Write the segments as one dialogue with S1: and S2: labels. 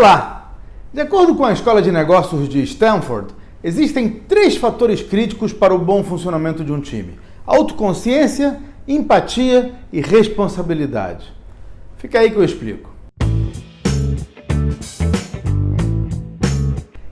S1: Olá! De acordo com a Escola de Negócios de Stanford, existem 3 fatores críticos para o bom funcionamento de um time: autoconsciência, empatia e responsabilidade. Fica aí que eu explico.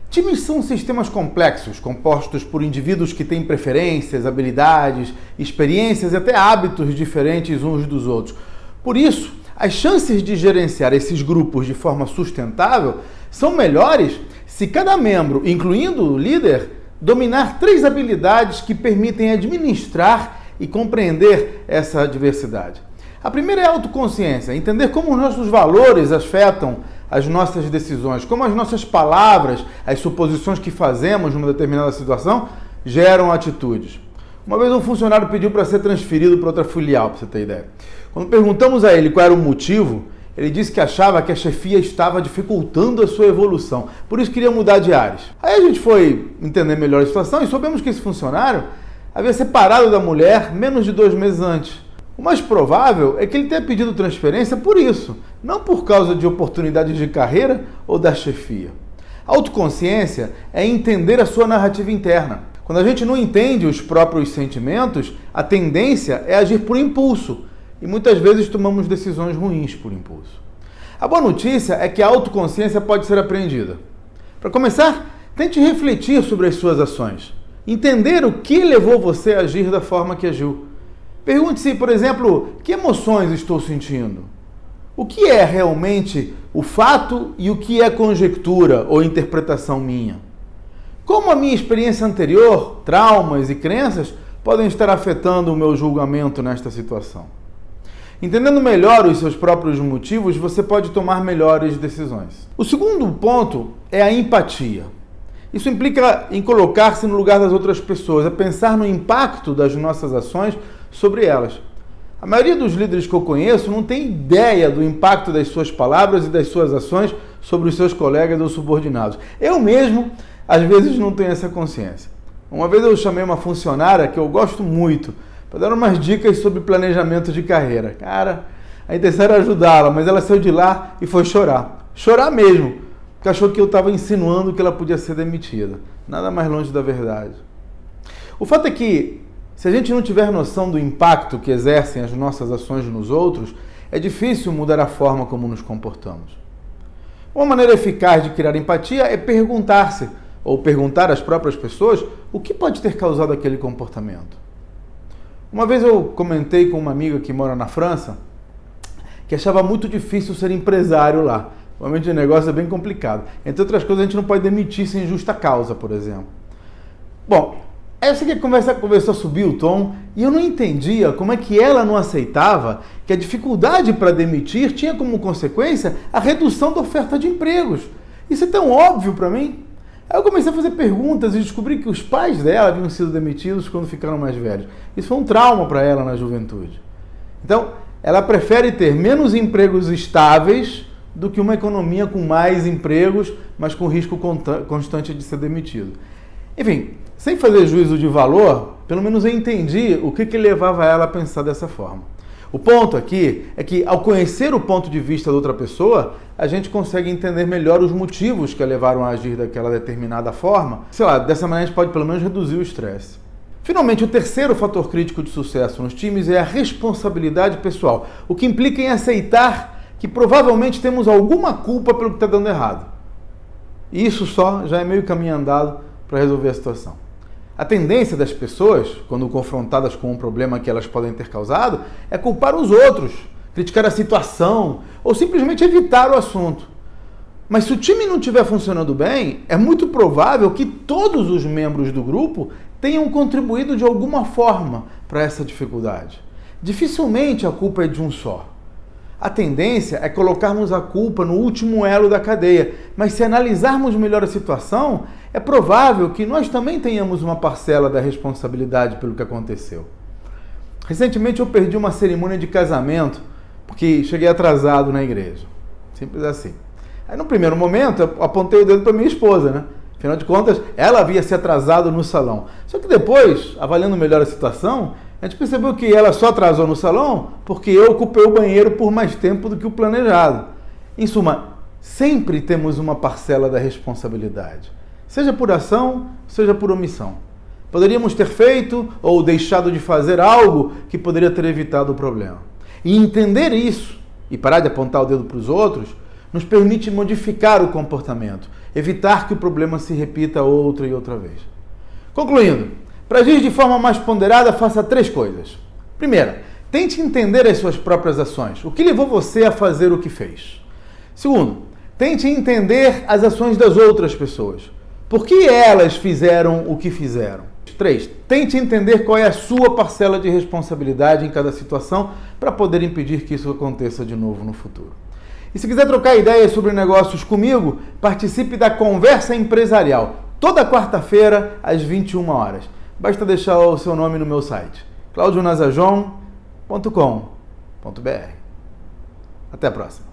S1: Times são sistemas complexos, compostos por indivíduos que têm preferências, habilidades, experiências e até hábitos diferentes uns dos outros. Por isso, as chances de gerenciar esses grupos de forma sustentável são melhores se cada membro, incluindo o líder, dominar 3 habilidades que permitem administrar e compreender essa diversidade. A primeira é a autoconsciência, entender como os nossos valores afetam as nossas decisões, como as nossas palavras, as suposições que fazemos numa determinada situação geram atitudes. Uma vez um funcionário pediu para ser transferido para outra filial, para você ter ideia. Quando perguntamos a ele qual era o motivo, ele disse que achava que a chefia estava dificultando a sua evolução, por isso queria mudar de áreas. Aí a gente foi entender melhor a situação e soubemos que esse funcionário havia separado da mulher menos de 2 meses antes. O mais provável é que ele tenha pedido transferência por isso, não por causa de oportunidades de carreira ou da chefia. A autoconsciência é entender a sua narrativa interna. Quando a gente não entende os próprios sentimentos, a tendência é agir por impulso e muitas vezes tomamos decisões ruins por impulso. A boa notícia é que a autoconsciência pode ser aprendida. Para começar, tente refletir sobre as suas ações, entender o que levou você a agir da forma que agiu. Pergunte-se, por exemplo, que emoções estou sentindo? O que é realmente o fato e o que é conjectura ou interpretação minha? Como a minha experiência anterior, traumas e crenças podem estar afetando o meu julgamento nesta situação? Entendendo melhor os seus próprios motivos, você pode tomar melhores decisões. O segundo ponto é a empatia. Isso implica em colocar-se no lugar das outras pessoas, a pensar no impacto das nossas ações sobre elas. A maioria dos líderes que eu conheço não tem ideia do impacto das suas palavras e das suas ações sobre os seus colegas ou subordinados. Eu mesmo, às vezes, não tenho essa consciência. Uma vez eu chamei uma funcionária que eu gosto muito para dar umas dicas sobre planejamento de carreira. Cara, a intenção era ajudá-la, mas ela saiu de lá e foi chorar. Chorar mesmo, porque achou que eu estava insinuando que ela podia ser demitida. Nada mais longe da verdade. O fato é que, se a gente não tiver noção do impacto que exercem as nossas ações nos outros, é difícil mudar a forma como nos comportamos. Uma maneira eficaz de criar empatia é perguntar-se, ou perguntar às próprias pessoas, o que pode ter causado aquele comportamento. Uma vez eu comentei com uma amiga que mora na França, que achava muito difícil ser empresário lá. Realmente o negócio é bem complicado. Entre outras coisas, a gente não pode demitir sem justa causa, por exemplo. Bom, aí eu sei que a conversa começou a subir o tom e eu não entendia como é que ela não aceitava que a dificuldade para demitir tinha como consequência a redução da oferta de empregos. Isso é tão óbvio para mim. Aí eu comecei a fazer perguntas e descobri que os pais dela haviam sido demitidos quando ficaram mais velhos. Isso foi um trauma para ela na juventude. Então, ela prefere ter menos empregos estáveis do que uma economia com mais empregos, mas com risco constante de ser demitido. Enfim, sem fazer juízo de valor, pelo menos eu entendi o que levava ela a pensar dessa forma. O ponto aqui é que, ao conhecer o ponto de vista da outra pessoa, a gente consegue entender melhor os motivos que a levaram a agir daquela determinada forma. Sei lá, dessa maneira a gente pode pelo menos reduzir o estresse. Finalmente, o terceiro fator crítico de sucesso nos times é a responsabilidade pessoal, o que implica em aceitar que provavelmente temos alguma culpa pelo que está dando errado. E isso só já é meio caminho andado para resolver a situação. A tendência das pessoas, quando confrontadas com um problema que elas podem ter causado, é culpar os outros, criticar a situação ou simplesmente evitar o assunto. Mas se o time não estiver funcionando bem, é muito provável que todos os membros do grupo tenham contribuído de alguma forma para essa dificuldade. Dificilmente a culpa é de um só. A tendência é colocarmos a culpa no último elo da cadeia, mas se analisarmos melhor a situação, é provável que nós também tenhamos uma parcela da responsabilidade pelo que aconteceu. Recentemente eu perdi uma cerimônia de casamento porque cheguei atrasado na igreja. Simples assim. Aí no primeiro momento eu apontei o dedo para minha esposa, né? Afinal de contas, ela havia se atrasado no salão. Só que depois, avaliando melhor a situação, a gente percebeu que ela só atrasou no salão porque eu ocupei o banheiro por mais tempo do que o planejado. Em suma, sempre temos uma parcela da responsabilidade, seja por ação, seja por omissão. Poderíamos ter feito ou deixado de fazer algo que poderia ter evitado o problema. E entender isso e parar de apontar o dedo para os outros nos permite modificar o comportamento, evitar que o problema se repita outra e outra vez. Concluindo, para agir de forma mais ponderada, faça 3 coisas. Primeira, tente entender as suas próprias ações, o que levou você a fazer o que fez. Segundo, tente entender as ações das outras pessoas. Por que elas fizeram o que fizeram? 3. Tente entender qual é a sua parcela de responsabilidade em cada situação para poder impedir que isso aconteça de novo no futuro. E se quiser trocar ideias sobre negócios comigo, participe da Conversa Empresarial, toda quarta-feira, às 21 horas. Basta deixar o seu nome no meu site, claudionazajon.com.br. Até a próxima.